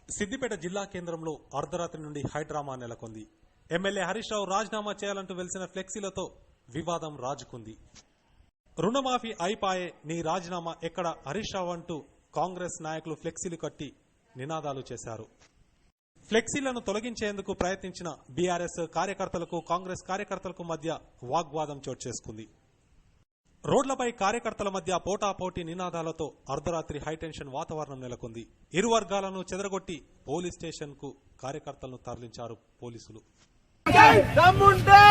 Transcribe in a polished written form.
సిద్దిపేట జిల్లా కేంద్రంలో అర్ధరాత్రి నుండి హైడ్రామా నెలకొంది. ఎమ్మెల్యే హరీష్ రావు రాజీనామా చేయాలంటూ వెలిసిన ఫ్లెక్సీలతో వివాదం రాజుకుంది. రుణమాఫీ అయిపాయే, నీ రాజీనామా ఎక్కడ హరీష్ రావు అంటూ కాంగ్రెస్ నాయకులు ఫ్లెక్సీలు కట్టి నినాదాలు చేశారు. ఫ్లెక్సీలను తొలగించేందుకు ప్రయత్నించిన బీఆర్ఎస్ కార్యకర్తలకు కాంగ్రెస్ కార్యకర్తలకు మధ్య వాగ్వాదం చోటు చేసుకుంది. రోడ్లపై కార్యకర్తల మధ్య పోటాపోటీ నినాదాలతో అర్ధరాత్రి హైటెన్షన్ వాతావరణం నెలకొంది. ఇరు వర్గాలను చెదరగొట్టి పోలీస్ స్టేషన్ కు కార్యకర్తలను తరలించారు పోలీసులు. దమ్ముంటే